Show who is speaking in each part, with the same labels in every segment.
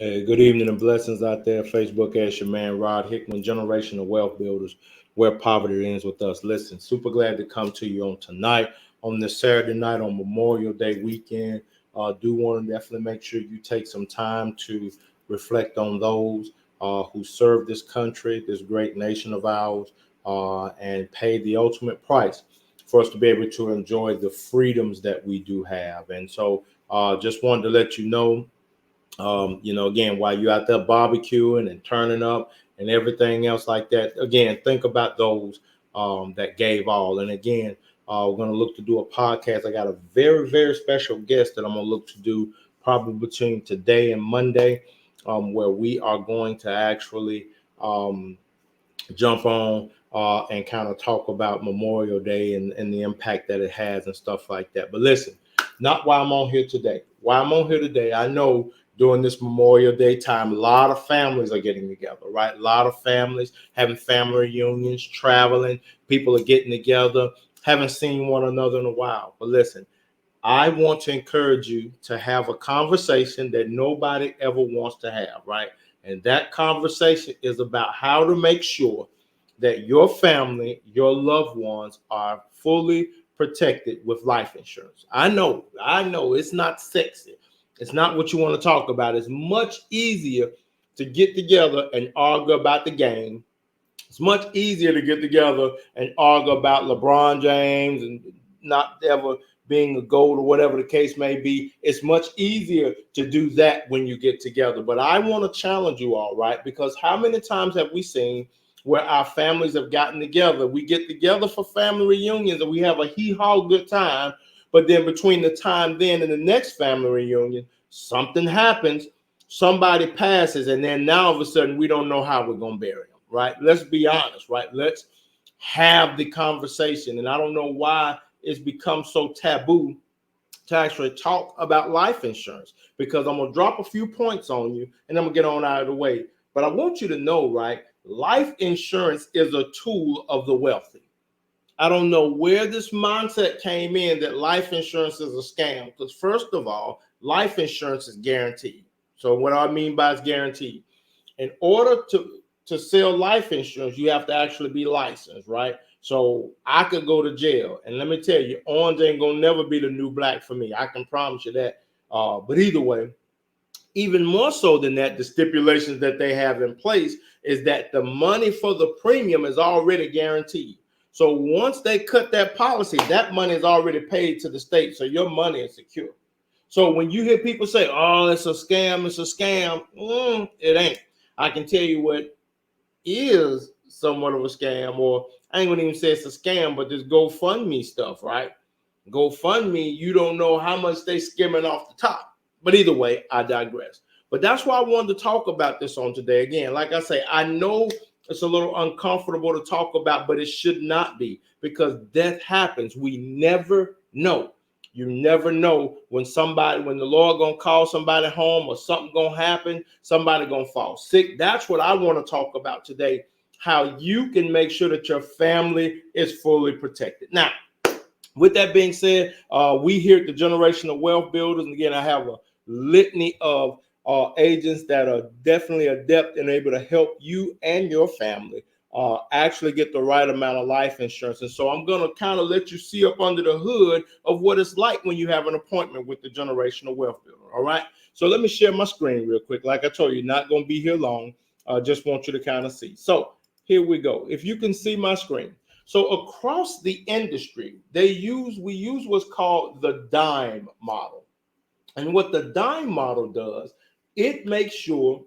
Speaker 1: Hey, good evening and blessings out there. Facebook as your man, Rod Hickman, generational wealth builders, where poverty ends with us. Listen, super glad to come to you on tonight, on this Saturday night on Memorial Day weekend. Do want to definitely make sure you take some time to reflect on those who serve this country, this great nation of ours, and pay the ultimate price for us to be able to enjoy the freedoms that we do have. And so, just wanted to let you know again, while you're out there barbecuing and turning up and everything else like that, again, think about those that gave all. And again, we're going to look to do a podcast. I got a very, very special guest that I'm going to look to do probably between today and Monday, where we are going to actually jump on and kind of talk about Memorial Day and the impact that it has and stuff like that. But listen, not why I'm on here today. Why I'm on here today, I know during this Memorial Day time, a lot of families are getting together, right? A lot of families having family reunions, traveling, people are getting together, haven't seen one another in a while. But listen, I want to encourage you to have a conversation that nobody ever wants to have, right? And that conversation is about how to make sure that your family, your loved ones are fully protected with life insurance. I know it's not sexy. It's not what you want to talk about. It's much easier to get together and argue about the game. It's much easier to get together and argue about LeBron James and not ever being a GOAT or whatever the case may be. It's much easier to do that when you get together. But I want to challenge you all, right? Because how many times have we seen where our families have gotten together? We get together for family reunions and we have a hee-haw good time. But then between the time then and the next family reunion, something happens, somebody passes, and then now all of a sudden we don't know how we're going to bury them. Right? Let's be honest, right? Let's have the conversation. And I don't know why it's become so taboo to actually talk about life insurance, because I'm going to drop a few points on you and I'm going to get on out of the way. But I want you to know, right? Life insurance is a tool of the wealthy. I don't know where this mindset came in that life insurance is a scam, because first of all, life insurance is guaranteed. So what I mean by it's guaranteed, in order to sell life insurance, you have to actually be licensed, right? So I could go to jail. And let me tell you, orange ain't going to never be the new black for me. I can promise you that. But either way, even more so than that, the stipulations that they have in place is that the money for the premium is already guaranteed. So once they cut that policy, that money is already paid to the state. So your money is secure. So when you hear people say, oh, it's a scam, it ain't. I can tell you what is somewhat of a scam, or I ain't gonna even say it's a scam, but this GoFundMe stuff, right? GoFundMe, you don't know how much they skimming off the top. But either way, I digress. But that's why I wanted to talk about this on today. Again, like I say, I know it's a little uncomfortable to talk about, but it should not be, because death happens. We never know. You never know when the Lord gonna call somebody home, or something gonna happen, somebody gonna fall sick. That's what I want to talk about today, how you can make sure that your family is fully protected. Now, with that being said, we here at the Generational Wealth Builders, and again, I have a litany of agents that are definitely adept and able to help you and your family actually get the right amount of life insurance. And so I'm going to kind of let you see up under the hood of what it's like when you have an appointment with the Generational Wealth Builder. All right. So let me share my screen real quick. Like I told you, not going to be here long. Just want you to kind of see. So here we go. If you can see my screen. So across the industry, we use what's called the dime model. And what the dime model does, it makes sure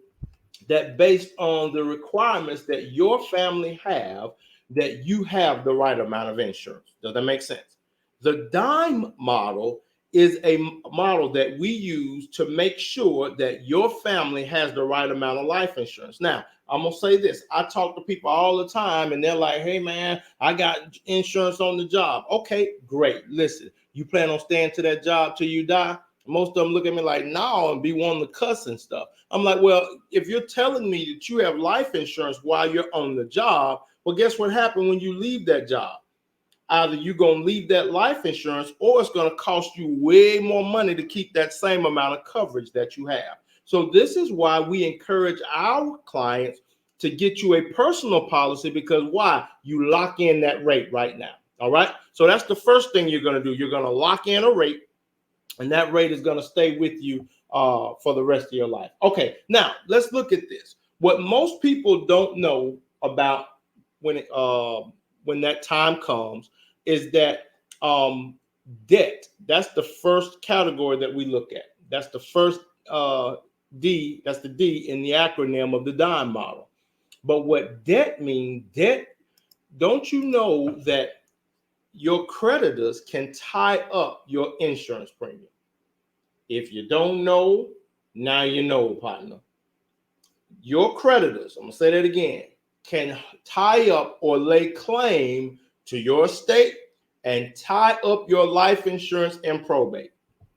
Speaker 1: that based on the requirements that your family have, that you have the right amount of insurance. Does that make sense? The dime model is a model that we use to make sure that your family has the right amount of life insurance. Now, I'm going to say this. I talk to people all the time and they're like, hey, man, I got insurance on the job. Okay, great. Listen, you plan on staying to that job till you die? Most of them look at me like, no, and be wanting to cuss and stuff. I'm like, well, if you're telling me that you have life insurance while you're on the job, well, guess what happened when you leave that job? Either you're going to leave that life insurance, or it's going to cost you way more money to keep that same amount of coverage that you have. So this is why we encourage our clients to get you a personal policy, because why? You lock in that rate right now. All right. So that's the first thing you're going to do. You're going to lock in a rate, and that rate is going to stay with you for the rest of your life. Okay. Now let's look at this. What most people don't know about when that time comes is that debt. That's the first category that we look at. That's the first D. That's the D in the acronym of the dime model. But what debt means, debt, don't you know that your creditors can tie up your insurance premium? If you don't know, now you know, partner. Your creditors, I'm going to say that again, can tie up or lay claim to your estate and tie up your life insurance and probate.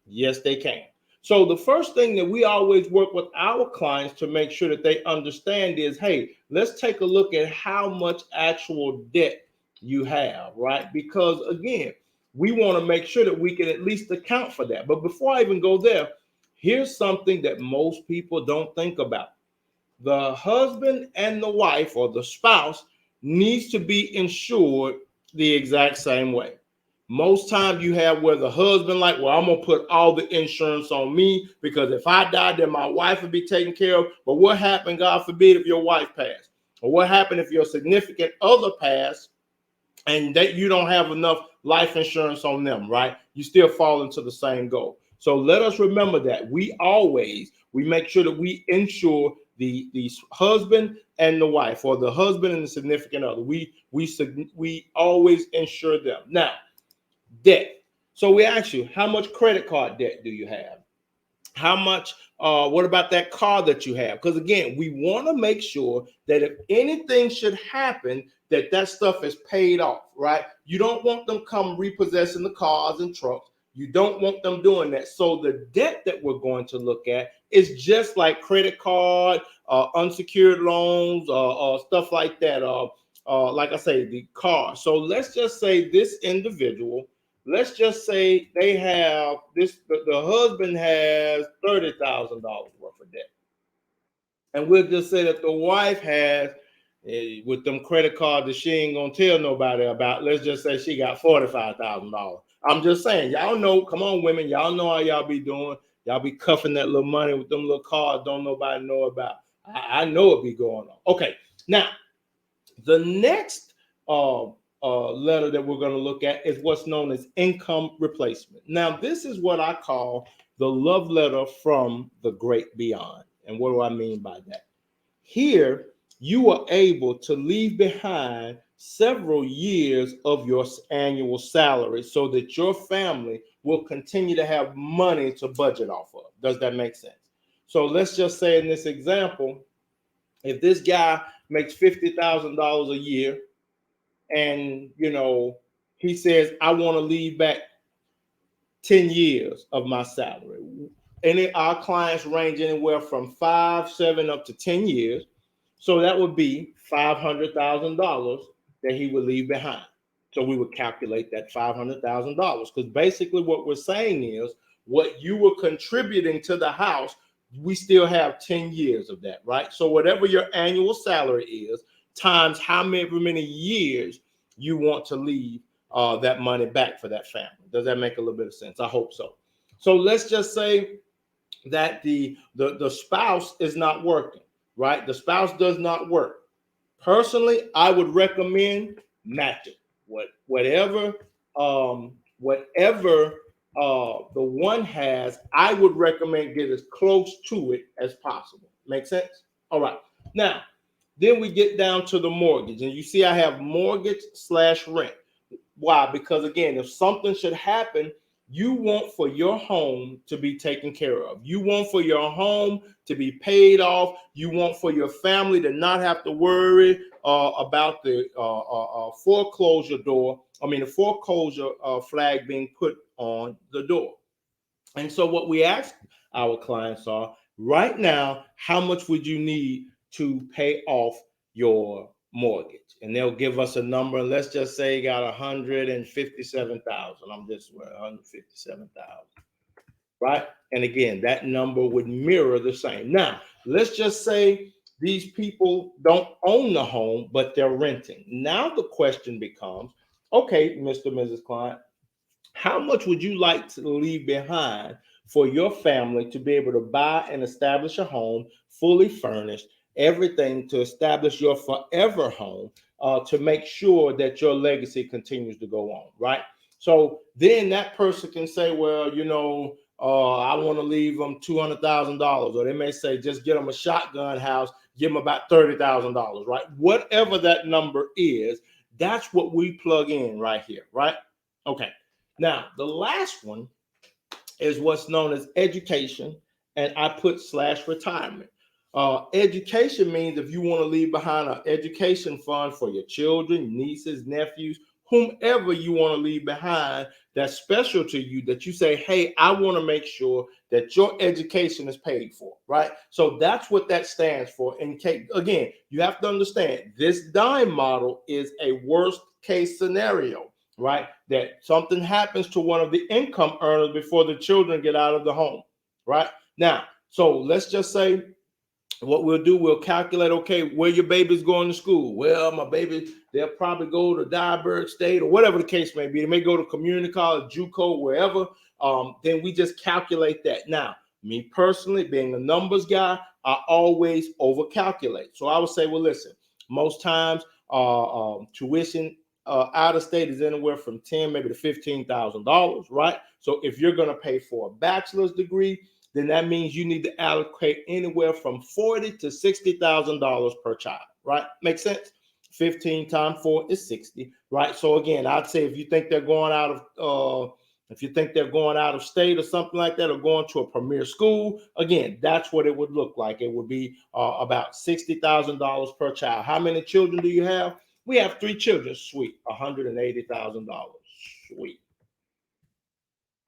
Speaker 1: Yes, they can. So the first thing that we always work with our clients to make sure that they understand is, hey, let's take a look at how much actual debt you have, right? Because again, we want to make sure that we can at least account for that. But before I even go there, here's something that most people don't think about. The husband and the wife or the spouse needs to be insured the exact same way. Most times you have where the husband like, well, I'm going to put all the insurance on me because if I die, then my wife will be taken care of. But what happened, God forbid, if your wife passed? Or what happened if your significant other passed and that you don't have enough life insurance on them, right? You still fall into the same goal. So let us remember that we make sure that we insure the husband and the wife, or the husband and the significant other. We always insure them. Now, debt. So we ask you, how much credit card debt do you have? How much, what about that car that you have? Because again, we want to make sure that if anything should happen, that stuff is paid off, right? You don't want them come repossessing the cars and trucks. You don't want them doing that. So the debt that we're going to look at is just like credit card, unsecured loans, stuff like that. Like I say, the car. So let's just say this individual, let's just say they have this, the husband has $30,000 worth of debt. And we'll just say that the wife has, with them credit cards that she ain't gonna tell nobody about, let's just say she got $45,000. I'm just saying, y'all know, come on, women, y'all know how y'all be doing. Y'all be cuffing that little money with them little cards don't nobody know about. I know it be going on. Okay, now the next letter that we're going to look at is what's known as income replacement. Now, this is what I call the love letter from the great beyond. And what do I mean by that? Here, you are able to leave behind several years of your annual salary so that your family will continue to have money to budget off of. Does that make sense? So let's just say in this example, if this guy makes $50,000 a year, and he says, I want to leave back 10 years of my salary. And our clients range anywhere from 5, 7 up to 10 years. So that would be $500,000 that he would leave behind. So we would calculate that $500,000, because basically what we're saying is what you were contributing to the house, we still have 10 years of that, right? So whatever your annual salary is, times how many years you want to leave that money back for that family. Does that make a little bit of sense? I hope so. So let's just say that the spouse is not working, right? The spouse does not work. Personally, I would recommend match it. Whatever the one has, I would recommend get as close to it as possible. Make sense? All right. Now, then we get down to the mortgage, and you see I have mortgage/rent. Why? Because again, if something should happen, you want for your home to be taken care of. You want for your home to be paid off. You want for your family to not have to worry about the foreclosure the foreclosure flag being put on the door. And so what we ask our clients are, right now, how much would you need to pay off your mortgage? And they'll give us a number. Let's just say you got 157,000. I'm just 157,000. right? And again, that number would mirror the same. Now, let's just say these people don't own the home, but they're renting. Now the question becomes, okay, Mr. and Mrs. Client, how much would you like to leave behind for your family to be able to buy and establish a home fully furnished, everything to establish your forever home, to make sure that your legacy continues to go on, right? So then that person can say, well, I want to leave them $200,000, or they may say, just get them a shotgun house, give them about $30,000, right? Whatever that number is, that's what we plug in right here, right? Okay. Now, the last one is what's known as education, and I put / retirement. Education means if you want to leave behind an education fund for your children, nieces, nephews, whomever you want to leave behind that's special to you, that you say, hey, I want to make sure that your education is paid for, right? So that's what that stands for. In case, again, you have to understand this dime model is a worst case scenario, right? That something happens to one of the income earners before the children get out of the home, right? Now, so let's just say what we'll do, we'll calculate, okay, where your baby's going to school. Well, my baby, they'll probably go to Dyeburg State or whatever the case may be. They may go to community college, JUCO, wherever. Then we just calculate that. Now, me personally, being a numbers guy, I always overcalculate. So I would say, well, listen, most times tuition out of state is anywhere from $10,000 maybe to $15,000, right? So if you're going to pay for a bachelor's degree, then that means you need to allocate anywhere from $40,000 to $60,000 per child, right? Makes sense? 15 times 4 is 60, right? So again, I'd say if you think they're going out of state or something like that, or going to a premier school, again, that's what it would look like. It would be about $60,000 per child. How many children do you have? We have 3 children. Sweet. $180,000. Sweet.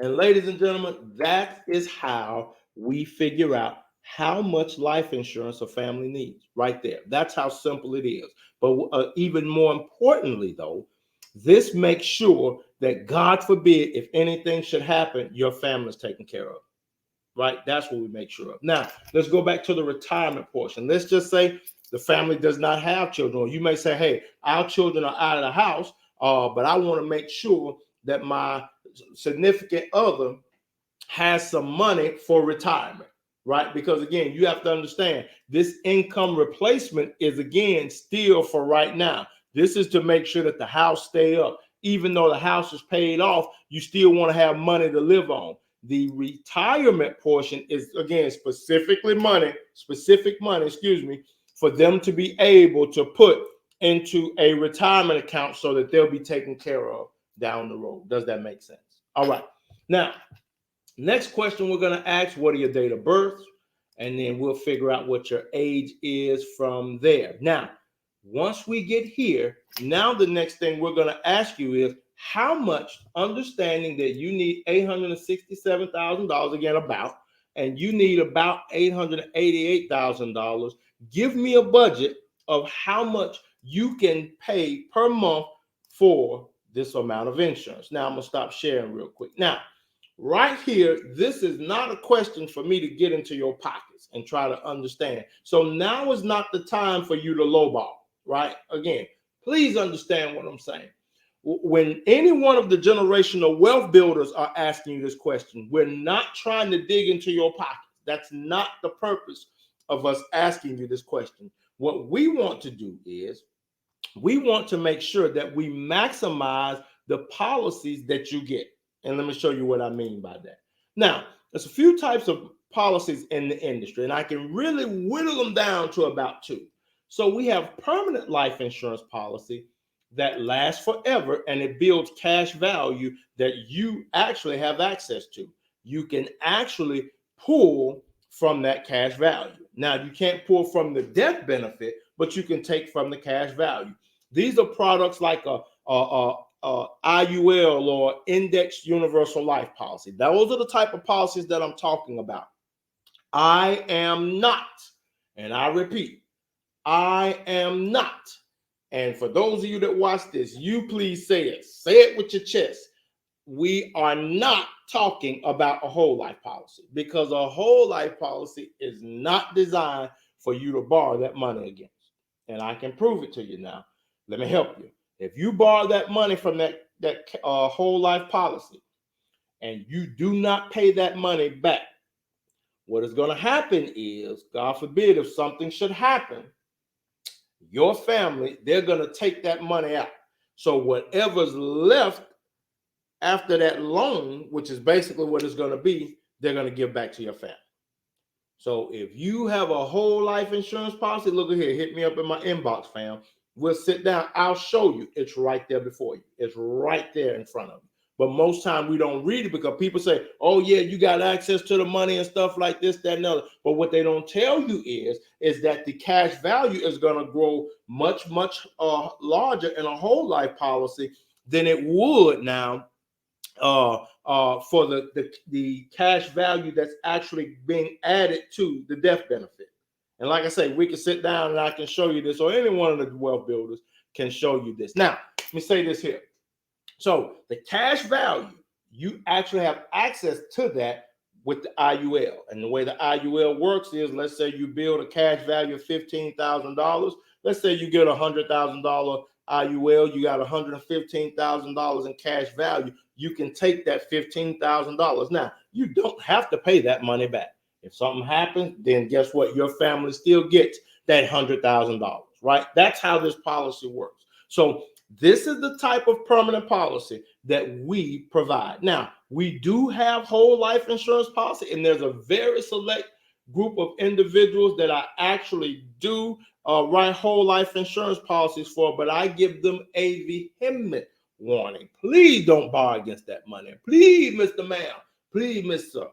Speaker 1: And ladies and gentlemen, that is how we figure out how much life insurance a family needs right there. That's how simple it is. But even more importantly, though, this makes sure that God forbid, if anything should happen, your family is taken care of, right? That's what we make sure of. Now, let's go back to the retirement portion. Let's just say the family does not have children. You may say, hey, our children are out of the house, but I want to make sure that my significant other has some money for retirement, right? Because again, you have to understand this income replacement is again still for right now. This is to make sure that the house stay up. Even though the house is paid off, you still want to have money to live on. The retirement portion is again specific money, for them to be able to put into a retirement account so that they'll be taken care of down the road. Does that make sense? All right. Now, next question we're going to ask, what are your date of birth? And then we'll figure out what your age is from there. Now, once we get here, now the next thing we're going to ask you is how much, understanding that you need $867,000 again and you need about $888,000. Give me a budget of how much you can pay per month for this amount of insurance. Now I'm going to stop sharing real quick. Now, right here, this is not a question for me to get into your pockets and try to understand. So now is not the time for you to lowball, right? Again, please understand what I'm saying. When any one of the generational wealth builders are asking you this question, we're not trying to dig into your pockets. That's not the purpose of us asking you this question. What we want to do is we want to make sure that we maximize the policies that you get. And let me show you what I mean by that. Now, there's a few types of policies in the industry, and I can really whittle them down to about 2. So we have permanent life insurance policy that lasts forever, and it builds cash value that you actually have access to. You can actually pull from that cash value. Now, you can't pull from the death benefit, but you can take from the cash value. These are products like a IUL or Indexed Universal Life Policy. Those are the type of policies that I'm talking about. I am not, and I repeat, I am not. And for those of you that watch this, you please say it. Say it with your chest. We are not talking about a whole life policy, because a whole life policy is not designed for you to borrow that money against. And I can prove it to you now. Let me help you. If you borrow that money from that whole life policy and you do not pay that money back, what is going to happen is, God forbid, if something should happen, your family, they're going to take that money out. So whatever's left after that loan, which is basically what it's going to be, they're going to give back to your family. So if you have a whole life insurance policy, look at here, hit me up in my inbox, fam. We'll sit down. I'll show you. It's right there before you. It's right there in front of you. But most time we don't read it because people say, oh, yeah, you got access to the money and stuff like this, that, and other. But what they don't tell you is that the cash value is going to grow much, much larger in a whole life policy than it would now for the cash value that's actually being added to the death benefit. And like I say, we can sit down and I can show you this, or any one of the wealth builders can show you this. Now, let me say this here. So the cash value, you actually have access to that with the IUL. And the way the IUL works is, let's say you build a cash value of $15,000. Let's say you get a $100,000 IUL, you got $115,000 in cash value. You can take that $15,000. Now, you don't have to pay that money back. If something happens, then guess what? Your family still gets that $100,000, right? That's how this policy works. So this is the type of permanent policy that we provide. Now, we do have whole life insurance policy, and there's a very select group of individuals that I actually do write whole life insurance policies for, but I give them a vehement warning. Please don't borrow against that money. Please, Mr. Ma'am. Please, Mr.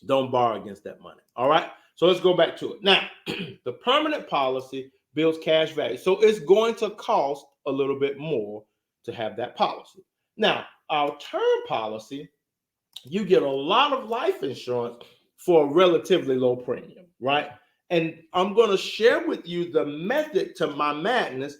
Speaker 1: Don't borrow against that money. All right. So let's go back to it. Now, the permanent policy builds cash value. So it's going to cost a little bit more to have that policy. Now, our term policy, you get a lot of life insurance for a relatively low premium, right? And I'm going to share with you the method to my madness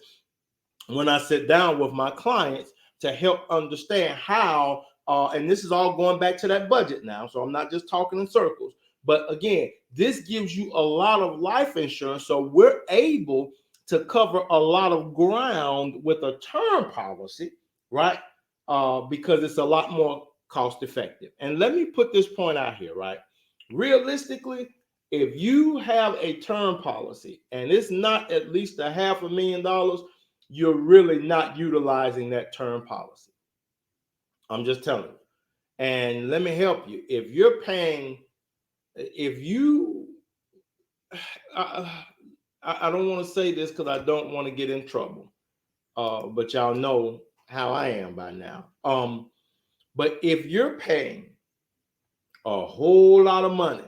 Speaker 1: when I sit down with my clients to help understand how, and this is all going back to that budget now, so I'm not just talking in circles. But again, this gives you a lot of life insurance, so we're able to cover a lot of ground with a term policy, right? Because it's a lot more cost effective. And let me put this point out here, right? Realistically, if you have a term policy and it's not at least $500,000, you're really not utilizing that term policy. I'm just telling you. And let me help you. If you're paying, I don't want to say this because I don't want to get in trouble, but y'all know how I am by now. But if you're paying a whole lot of money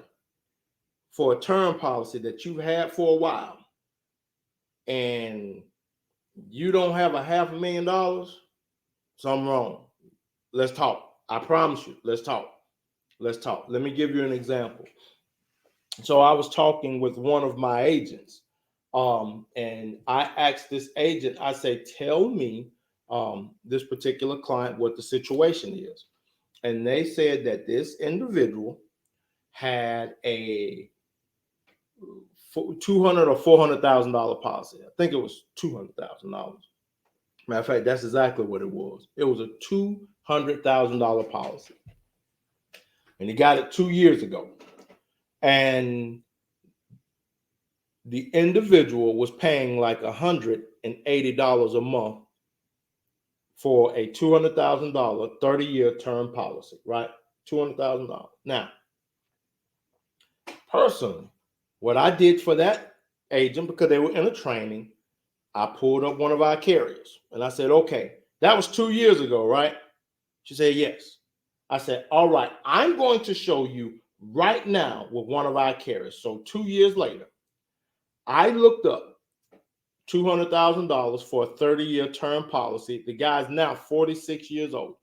Speaker 1: for a term policy that you've had for a while, and you don't have $500,000, something wrong. Let's talk. I promise you. Let's talk. Let's talk. Let me give you an example. So I was talking with one of my agents, and I asked this agent, I say, tell me this particular client what the situation is. And they said that this individual had a $200,000 or $400,000 policy. I think it was $200,000. Matter of fact, that's exactly what it was. It was a $200,000 policy. And he got it 2 years ago. And the individual was paying like $180 a month for a $200,000 30-year term policy, right? $200,000. Now, personally, what I did for that agent, because they were in a training, I pulled up one of our carriers and I said, okay, that was 2 years ago, right? She said, yes. I said, all right, I'm going to show you right now with one of our carriers. So 2 years later, I looked up $200,000 for a 30-year term policy. The guy's now 46 years old.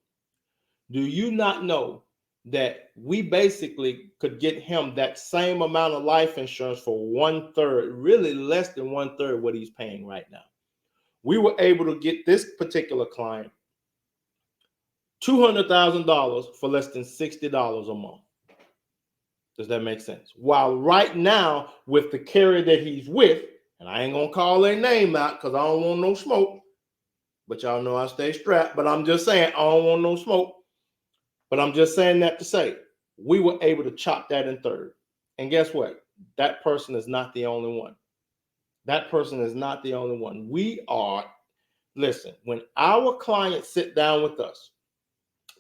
Speaker 1: Do you not know that we basically could get him that same amount of life insurance for 1/3, really less than 1/3 what he's paying right now? We were able to get this particular client $200,000 for less than $60 a month. Does that make sense? While right now, with the carrier that he's with, and I ain't gonna call their name out because I don't want no smoke, but y'all know I stay strapped, but I'm just saying I don't want no smoke. But I'm just saying that to say we were able to chop that in third. And guess what? That person is not the only one. That person is not the only one. We are, listen, when our clients sit down with us,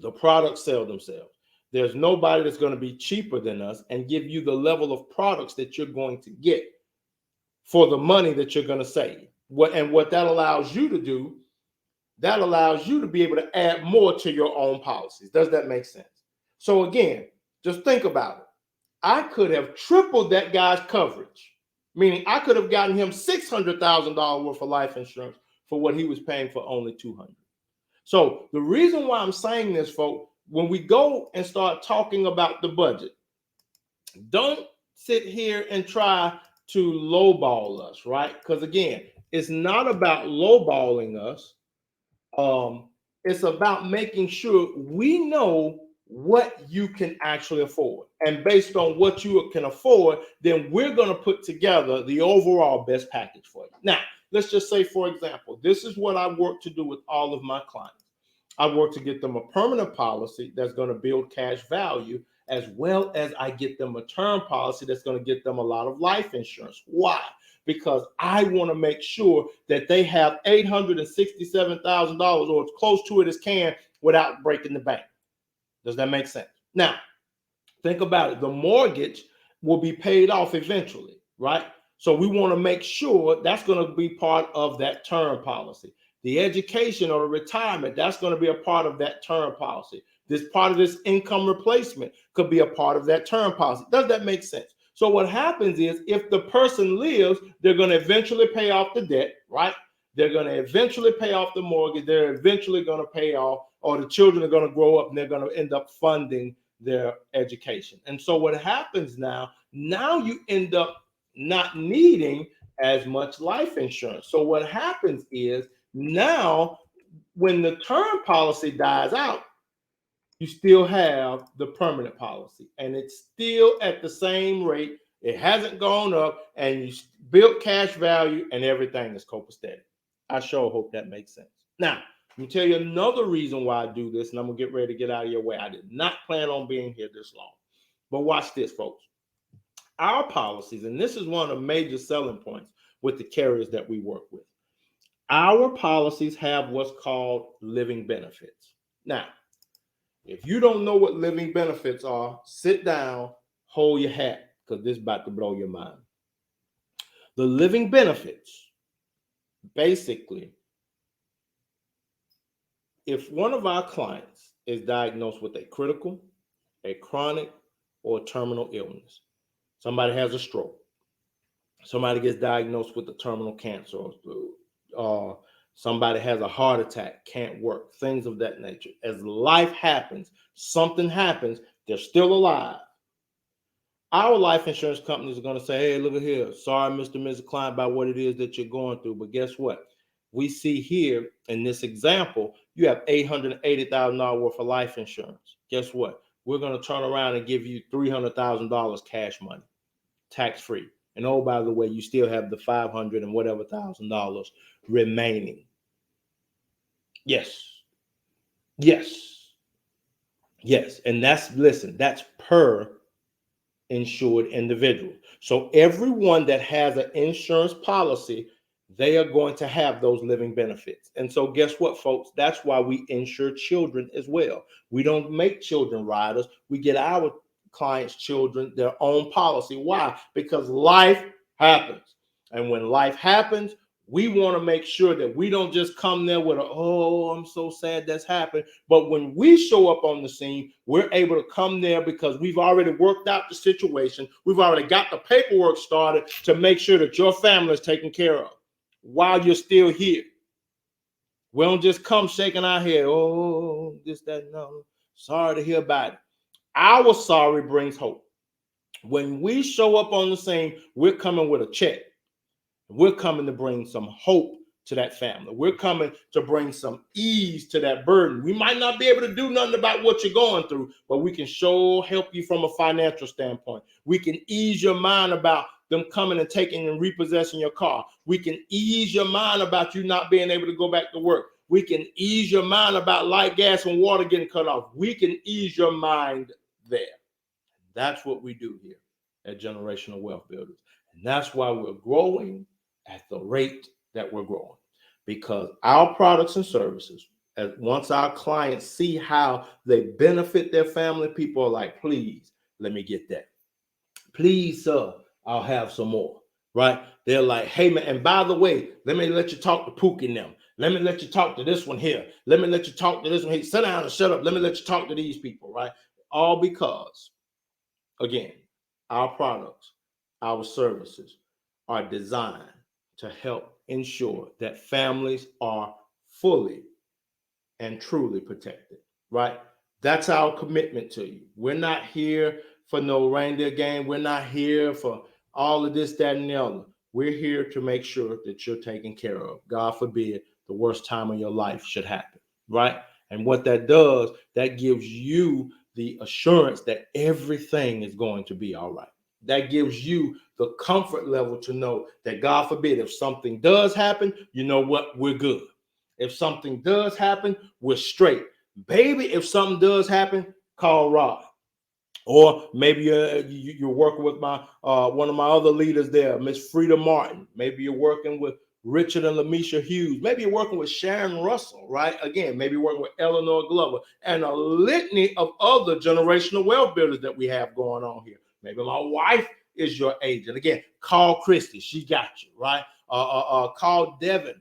Speaker 1: the products sell themselves. There's nobody that's going to be cheaper than us and give you the level of products that you're going to get for the money that you're going to save. What that allows you to do, that allows you to be able to add more to your own policies. Does that make sense? So again, just think about it. I could have tripled that guy's coverage, meaning I could have gotten him $600,000 worth of life insurance for what he was paying for only $200,000. So the reason why I'm saying this, folks, when we go and start talking about the budget, don't sit here and try to lowball us, right? Because again, it's not about lowballing us. It's about making sure we know what you can actually afford. And based on what you can afford, then we're going to put together the overall best package for you. Now, let's just say, for example, this is what I work to do with all of my clients. I work to get them a permanent policy that's going to build cash value, as well as I get them a term policy that's going to get them a lot of life insurance. Why? Because I want to make sure that they have $867,000 or as close to it as can without breaking the bank. Does that make sense? Now, think about it. The mortgage will be paid off eventually, right? So we want to make sure that's going to be part of that term policy. The education or the retirement, that's going to be a part of that term policy. This part of this income replacement could be a part of that term policy. Does that make sense? So what happens is if the person lives, they're going to eventually pay off the debt, right? They're going to eventually pay off the mortgage. They're eventually going to pay off, or the children are going to grow up and they're going to end up funding their education. And so what happens now you end up not needing as much life insurance. So what happens is now when the term policy dies out, you still have the permanent policy and it's still at the same rate. It hasn't gone up and you built cash value and everything is copacetic. I sure hope that makes sense. Now, let me tell you another reason why I do this, and I'm going to get ready to get out of your way. I did not plan on being here this long. But watch this, folks. Our policies, and this is one of the major selling points with the carriers that we work with. Our policies have what's called living benefits. Now, if you don't know what living benefits are, sit down, hold your hat, because this is about to blow your mind. The living benefits, basically, if one of our clients is diagnosed with a critical, a chronic, or a terminal illness, somebody has a stroke, somebody gets diagnosed with a terminal cancer, or somebody has a heart attack, can't work, things of that nature. As life happens, something happens, they're still alive. Our life insurance companies are going to say, hey, look at here. Sorry, Mr. and Mrs. Klein, about what it is that you're going through. But guess what? We see here in this example, you have $880,000 worth of life insurance. Guess what? We're going to turn around and give you $300,000 cash money, tax-free. And oh, by the way, you still have the $500 and whatever $1,000 remaining. Yes. And that's per insured individual. So everyone that has an insurance policy, they are going to have those living benefits. And so guess what, folks? That's why we insure children as well. We don't make children riders. We get our clients' children their own policy. Why? Because life happens. And when life happens, we want to make sure that we don't just come there with I'm so sad that's happened. But when we show up on the scene, we're able to come there because we've already worked out the situation. We've already got the paperwork started to make sure that your family is taken care of while you're still here. We don't just come shaking our head. Oh, this, that, no. Sorry to hear about it. Our sorry brings hope. When we show up on the scene, we're coming with a check. We're coming to bring some hope to that family. We're coming to bring some ease to that burden. We might not be able to do nothing about what you're going through, but we can sure help you from a financial standpoint. We can ease your mind about them coming and taking and repossessing your car. We can ease your mind about you not being able to go back to work. We can ease your mind about light, gas, and water getting cut off. We can ease your mind there. That's what we do here at Generational Wealth Builders. And that's why we're growing at the rate that we're growing. Because our products and services, once our clients see how they benefit their family, people are like, please, let me get that. Please, sir, I'll have some more, right? They're like, hey, man, and by the way, let me let you talk to Pookie and them. Let me let you talk to this one here. Let me let you talk to this one here. Sit down and shut up. Let me let you talk to these people, right? All because, again, our products, our services are designed to help ensure that families are fully and truly protected, right? That's our commitment to you. We're not here for no reindeer game. We're not here for all of this, that, and the other. We're here to make sure that you're taken care of. God forbid the worst time of your life should happen, right? And what that does, that gives you the assurance that everything is going to be all right. That gives you the comfort level to know that, God forbid, if something does happen, you know what? We're good. If something does happen, we're straight. Baby, if something does happen, call Rod. Or maybe you're working with my one of my other leaders there, Miss Frida Martin. Maybe you're working with Richard and Lamisha Hughes. Maybe you're working with Sharon Russell, right? Again, maybe you're working with Eleanor Glover and a litany of other generational wealth builders that we have going on here. Maybe my wife is your agent. Again, call Christy. She got you, right? Call Devin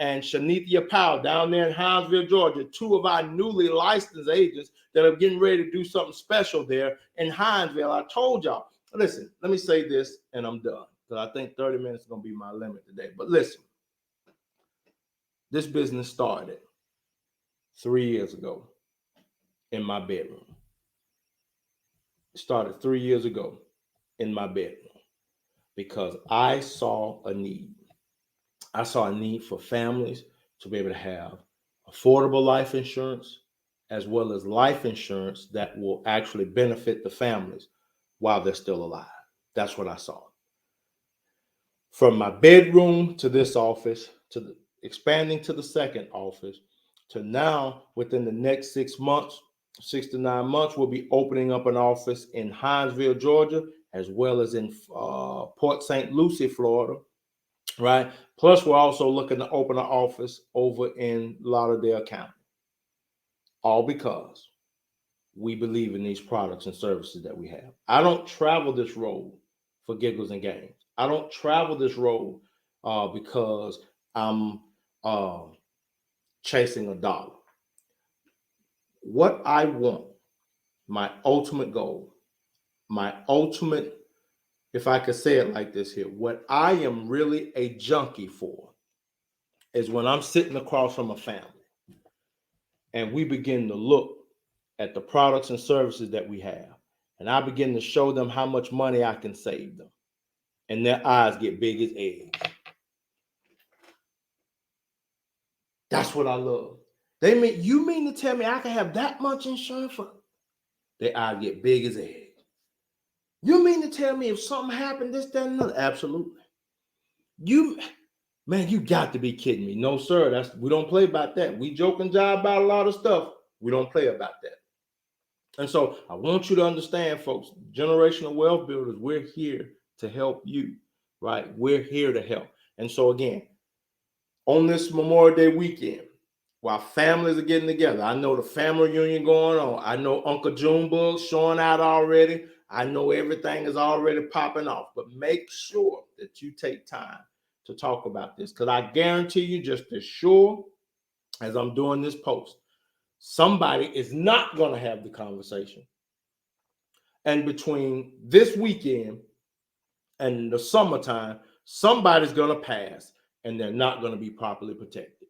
Speaker 1: and Shanithia Powell down there in Hinesville, Georgia, two of our newly licensed agents that are getting ready to do something special there in Hinesville. I told y'all, listen, let me say this and I'm done, because I think 30 minutes is going to be my limit today. But listen, this business started 3 years ago in my bedroom. It started 3 years ago in my bedroom because I saw a need. I saw a need for families to be able to have affordable life insurance, as well as life insurance that will actually benefit the families while they're still alive. That's what I saw. From my bedroom to this office, to expanding to the second office, to now within the next 6 months, 6 to 9 months, we'll be opening up an office in Hinesville, Georgia, as well as in Port St. Lucie, Florida. Right. Plus, we're also looking to open an office over in Lauderdale County. All because we believe in these products and services that we have. I don't travel this road for giggles and games. I don't travel this road because I'm chasing a dollar. What I want, my ultimate goal, my ultimate, if I could say it like this here, what I am really a junkie for is when I'm sitting across from a family and we begin to look at the products and services that we have, and I begin to show them how much money I can save them, and their eyes get big as eggs. That's what I love. You mean to tell me I can have that much insurance for? Their eyes get big as eggs. You mean to tell me if something happened, this, that, and another? Absolutely. Man, you got to be kidding me. No, sir. We don't play about that. We joke and jive about a lot of stuff. We don't play about that. And so I want you to understand, folks, generational wealth builders, we're here to help you, right? We're here to help. And so again, on this Memorial Day weekend, while families are getting together, I know the family reunion going on. I know Uncle Junebug's showing out already. I know everything is already popping off, but make sure that you take time to talk about this, because I guarantee you, just as sure as I'm doing this post, somebody is not going to have the conversation. And between this weekend and the summertime, somebody's going to pass and they're not going to be properly protected.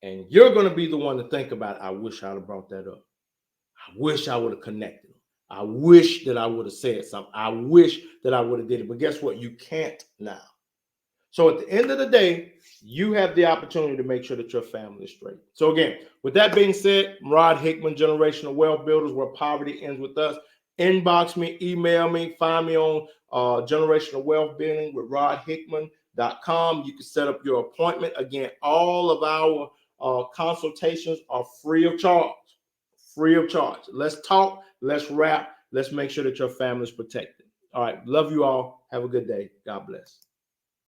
Speaker 1: And you're going to be the one to think about, I wish I'd have brought that up. I wish I would have connected them. I wish that I would have said something. I wish that I would have did it. But guess what? You can't now. So at the end of the day, you have the opportunity to make sure that your family is straight. So again, with that being said, Rod Hickman, Generational Wealth Builders, where poverty ends with us. Inbox me, email me, find me on Generational Wealth Building with rodhickman.com. You can set up your appointment. Again, all of our consultations are free of charge. Free of charge. Let's talk. Let's wrap. Let's make sure that your family is protected. All right. Love you all. Have a good day. God bless.